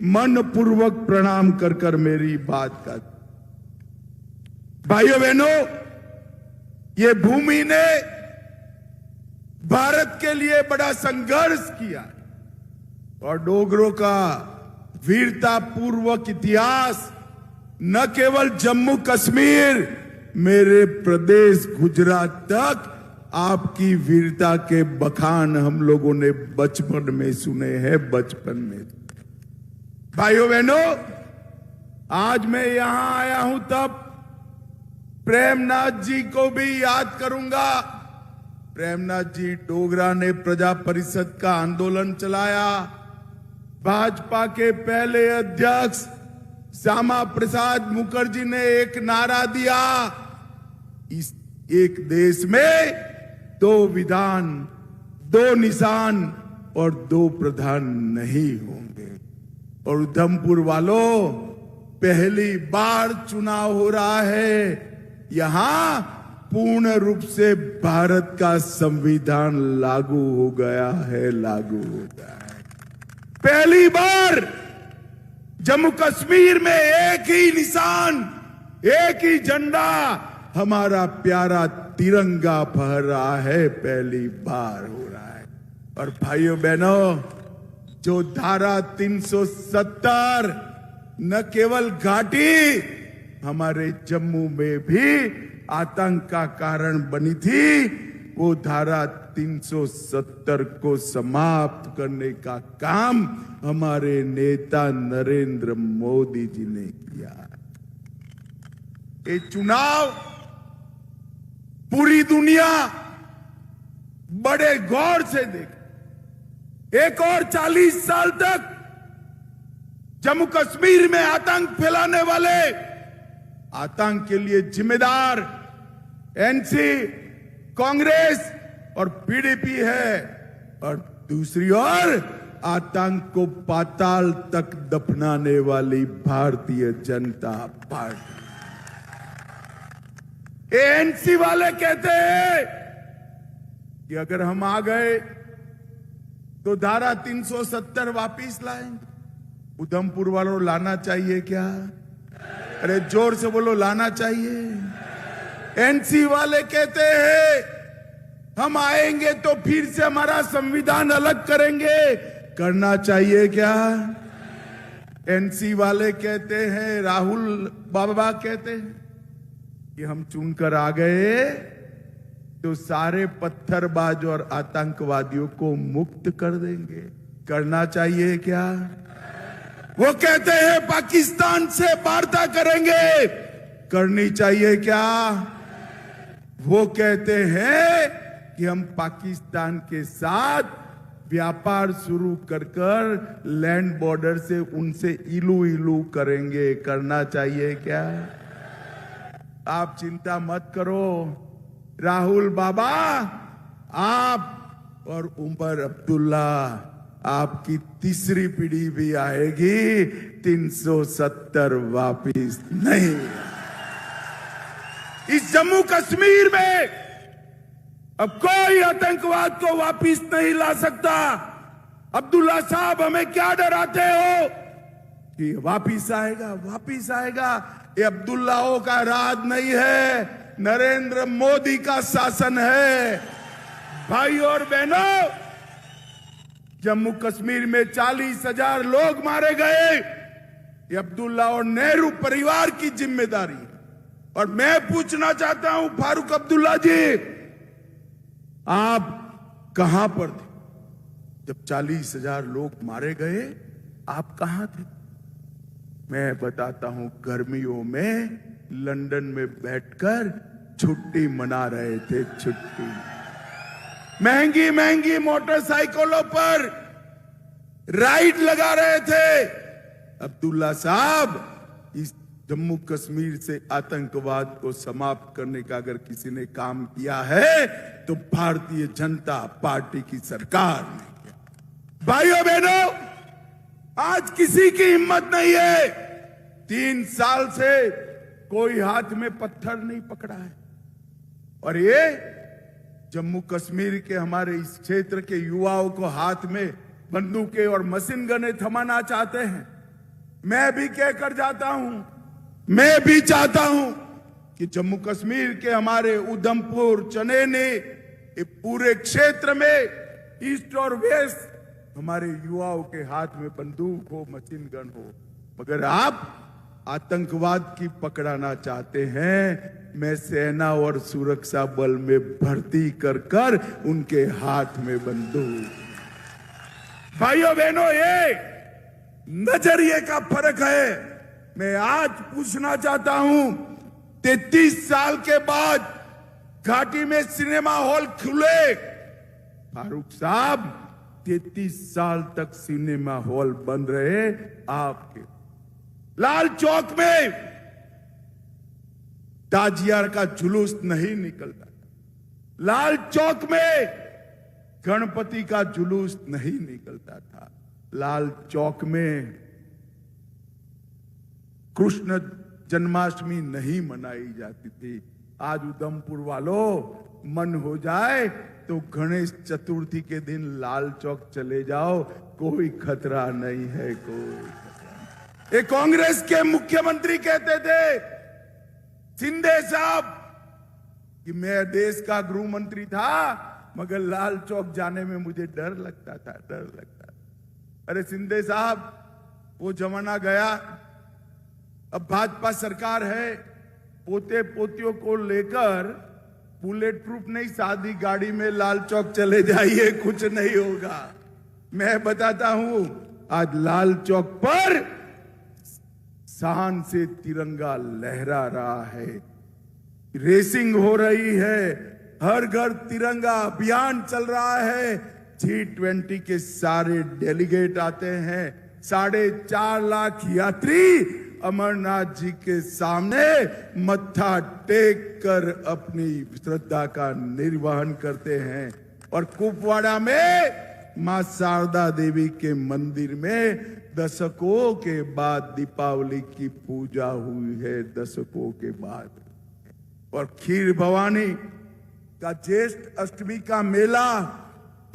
मन पूर्वक प्रणाम कर कर मेरी बात का। भाइयों बहनों, ये भूमि ने भारत के लिए बड़ा संघर्ष किया और डोगरों का वीरता पूर्वक इतिहास न केवल जम्मू कश्मीर, मेरे प्रदेश गुजरात तक आपकी वीरता के बखान हम लोगों ने बचपन में सुने हैं। बचपन में भाइयों बहनों, आज मैं यहां आया हूं तब प्रेमनाथ जी को भी याद करूंगा। प्रेमनाथ जी डोगरा ने प्रजा परिषद का आंदोलन चलाया। भाजपा के पहले अध्यक्ष श्यामा प्रसाद मुखर्जी ने एक नारा दिया, इस एक देश में दो विधान, दो निशान और दो प्रधान नहीं होंगे। और उधमपुर वालों, पहली बार चुनाव हो रहा है, यहां पूर्ण रूप से भारत का संविधान लागू हो गया है, लागू हो गया है। पहली बार जम्मू कश्मीर में एक ही निशान, एक ही झंडा, हमारा प्यारा तिरंगा फहर रहा है, पहली बार हो रहा है। और भाइयों बहनों, जो धारा 370 न केवल घाटी, हमारे जम्मू में भी आतंक का कारण बनी थी, वो धारा 370 को समाप्त करने का काम हमारे नेता नरेंद्र मोदी जी ने किया। ये चुनाव पूरी दुनिया बड़े गौर से देखे। एक और 40 साल तक जम्मू कश्मीर में आतंक फैलाने वाले, आतंक के लिए जिम्मेदार एनसी, कांग्रेस और पीडीपी है, और दूसरी ओर आतंक को पाताल तक दफनाने वाली भारतीय जनता पार्टी। एएनसी वाले कहते हैं कि अगर हम आ गए तो धारा 370 वापिस लाएंगे। उधमपुर वालों, लाना चाहिए क्या? अरे जोर से बोलो, लाना चाहिए। एनसी वाले कहते हैं हम आएंगे तो फिर से हमारा संविधान अलग करेंगे, करना चाहिए क्या? एनसी वाले कहते हैं, राहुल बाबा कहते हैं कि हम चुनकर आ गए तो सारे पत्थरबाज और आतंकवादियों को मुक्त कर देंगे, करना चाहिए क्या? वो कहते हैं पाकिस्तान से वार्ता करेंगे, करनी चाहिए क्या? वो कहते हैं कि हम पाकिस्तान के साथ व्यापार शुरू कर कर लैंड बॉर्डर से उनसे इलू इलू करेंगे, करना चाहिए क्या? आप चिंता मत करो राहुल बाबा, आप और उमर अब्दुल्ला, आपकी तीसरी पीढ़ी भी आएगी, 370 वापिस नहीं। इस जम्मू कश्मीर में अब कोई आतंकवाद को वापिस नहीं ला सकता। अब्दुल्ला साहब, हमें क्या डराते हो कि वापिस आएगा, वापिस आएगा? ये अब्दुल्लाओं का राज नहीं है, नरेंद्र मोदी का शासन है। भाई और बहनों, जम्मू कश्मीर में 40,000 लोग मारे गए, ये अब्दुल्ला और नेहरू परिवार की जिम्मेदारी है। और मैं पूछना चाहता हूं फारूक अब्दुल्ला जी, आप कहां पर थे जब 40,000 लोग मारे गए? आप कहां थे? मैं बताता हूं, गर्मियों में लंदन में बैठकर छुट्टी मना रहे थे, छुट्टी। महंगी महंगी मोटरसाइकिलों पर राइड लगा रहे थे। अब्दुल्ला साहब, इस जम्मू कश्मीर से आतंकवाद को समाप्त करने का अगर किसी ने काम किया है तो भारतीय जनता पार्टी की सरकार ने किया। भाइयों बहनों, आज किसी की हिम्मत नहीं है, 3 साल से कोई हाथ में पत्थर नहीं पकड़ा है। और ये जम्मू कश्मीर के हमारे इस क्षेत्र के युवाओं को हाथ में बंदूकें और मशीन गनें थमाना चाहते हैं। मैं भी कहकर जाता हूं, मैं भी चाहता हूं कि जम्मू कश्मीर के हमारे उधमपुर, चनैनी, ये पूरे क्षेत्र में ईस्ट और वेस्ट हमारे युवाओं के हाथ में बंदूक हो, मशीन गन हो। मगर आप आतंकवाद की पकड़ाना चाहते हैं, मैं सेना और सुरक्षा बल में भर्ती कर कर उनके हाथ में बंदूक। भाइयों बहनों, ये नजरिए का फर्क है। मैं आज पूछना चाहता हूं, 33 साल के बाद घाटी में सिनेमा हॉल खुले। फारूक साहब, 33 साल तक सिनेमा हॉल बंद रहे आपके। लाल चौक में ताजिया का जुलूस नहीं निकलता, लाल चौक में गणपति का जुलूस नहीं निकलता था, लाल चौक में कृष्ण जन्माष्टमी नहीं मनाई जाती थी। आज उधमपुर वालों, मन हो जाए तो गणेश चतुर्थी के दिन लाल चौक चले जाओ, कोई खतरा नहीं है, कोई खतरा नहीं। एक कांग्रेस के मुख्यमंत्री कहते थे, शिंदे साहब, कि मैं देश का गृह मंत्री था मगर लाल चौक जाने में मुझे डर लगता था, डर लगता था। अरे शिंदे साहब, वो जमाना गया, अब भाजपा सरकार है, पोते पोतियों को लेकर बुलेट प्रूफ नहीं सादी गाड़ी में लाल चौक चले जाइए, कुछ नहीं होगा। मैं बताता हूं, आज लाल चौक पर शान से तिरंगा लहरा रहा है, रेसिंग हो रही है, हर घर तिरंगा अभियान चल रहा है। G20 के सारे डेलीगेट आते हैं, 4.5 लाख यात्री अमरनाथ जी के सामने मत्था टेक कर अपनी श्रद्धा का निर्वहन करते हैं। और कुपवाड़ा में मां शारदा देवी के मंदिर में दशकों के बाद दीपावली की पूजा हुई है, दशकों के बाद। और खीर भवानी का ज्येष्ठ अष्टमी का मेला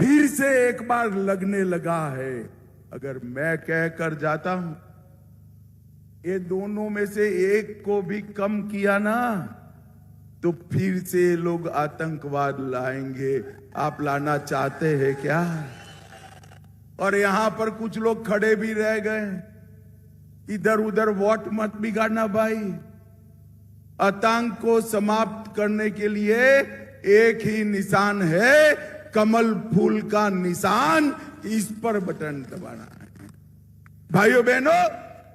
फिर से एक बार लगने लगा है। अगर मैं कहकर जाता हूं, ये दोनों में से एक को भी कम किया ना, तो फिर से लोग आतंकवाद लाएंगे। आप लाना चाहते हैं क्या? और यहां पर कुछ लोग खड़े भी रह गए। इधर उधर वोट मत बिगाड़ना भाई। आतंक को समाप्त करने के लिए एक ही निशान है, कमल फूल का निशान, इस पर बटन दबाना है। भाइयों बहनों,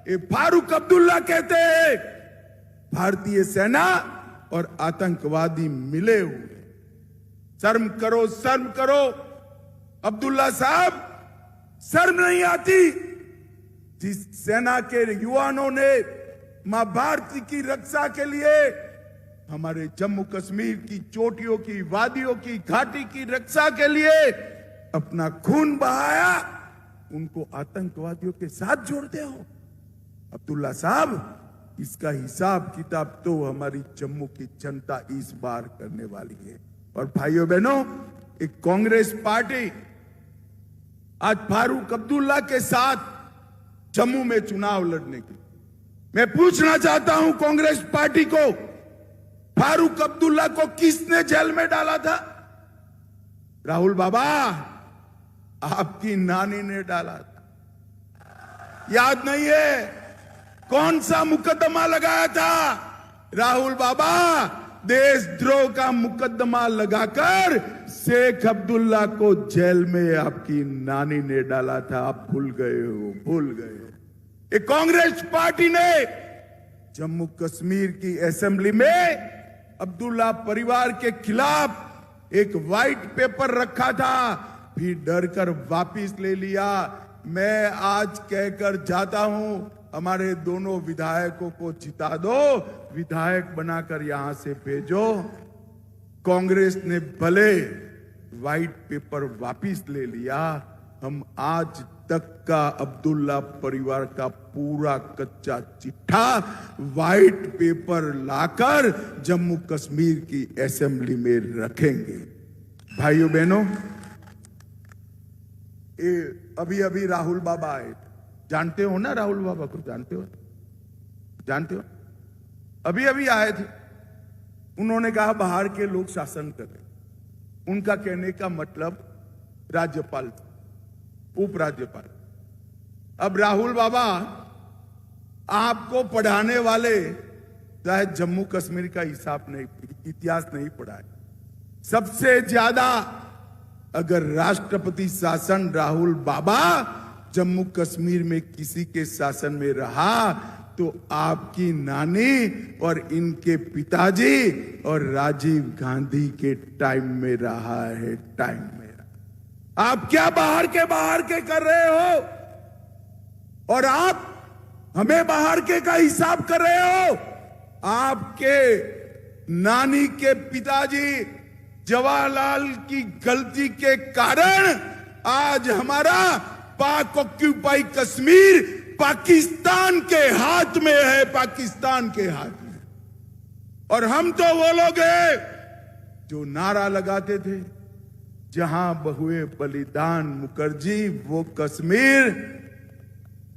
ये फारूक अब्दुल्ला कहते हैं, भारतीय सेना और आतंकवादी मिले हुए। शर्म करो, शर्म करो। अब्दुल्ला साहब, शर्म नहीं आती? जिस सेना के युवाओं ने मां भारती की रक्षा के लिए हमारे जम्मू कश्मीर की चोटियों की, वादियों की, घाटी की रक्षा के लिए अपना खून बहाया, उनको आतंकवादियों के साथ जोड़ते हो? अब्दुल्ला साहब, इसका हिसाब किताब तो हमारी जम्मू की जनता इस बार करने वाली है। और भाइयों बहनों, एक कांग्रेस पार्टी आज फारूक अब्दुल्ला के साथ जम्मू में चुनाव लड़ने की, मैं पूछना चाहता हूं कांग्रेस पार्टी को, फारूक अब्दुल्ला को किसने जेल में डाला था? राहुल बाबा, आपकी नानी ने डाला था, याद नहीं है? कौन सा मुकदमा लगाया था? राहुल बाबा, देशद्रोह का मुकदमा लगाकर शेख अब्दुल्ला को जेल में आपकी नानी ने डाला था। आप भूल गए हो, भूल गए हो। एक कांग्रेस पार्टी ने जम्मू कश्मीर की असेंबली में अब्दुल्ला परिवार के खिलाफ एक व्हाइट पेपर रखा था, फिर डर कर वापिस ले लिया। मैं आज कहकर जाता हूं, हमारे दोनों विधायकों को जिता दो, विधायक बनाकर यहां से भेजो। कांग्रेस ने भले व्हाइट पेपर वापिस ले लिया, हम आज तक का अब्दुल्ला परिवार का पूरा कच्चा चिट्ठा व्हाइट पेपर लाकर जम्मू कश्मीर की असेंबली में रखेंगे। भाइयों बहनों, अभी अभी राहुल बाबा आए, जानते हो ना राहुल बाबा को? जानते हो? अभी अभी आए थे, उन्होंने कहा बाहर के लोग शासन कर रहे। उनका कहने का मतलब राज्यपाल, उपराज्यपाल। अब राहुल बाबा आपको पढ़ाने वाले शायद जम्मू कश्मीर का हिसाब नहीं, इतिहास नहीं पढ़ा है। सबसे ज्यादा अगर राष्ट्रपति शासन राहुल बाबा जम्मू कश्मीर में किसी के शासन में रहा तो आपकी नानी और इनके पिताजी और राजीव गांधी के टाइम में रहा है, टाइम में रहा। आप क्या बाहर के कर रहे हो और आप हमें बाहर के का हिसाब कर रहे हो? आपके नानी के पिताजी जवाहरलाल की गलती के कारण आज हमारा पाक ऑक्यूपाई कश्मीर पाकिस्तान के हाथ में है, पाकिस्तान के हाथ में। और हम तो वो लोग हैं जो नारा लगाते थे, जहां बहुए बलिदान मुखर्जी वो कश्मीर।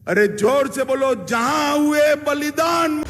अरे जोर से बोलो, जहां हुए बलिदान।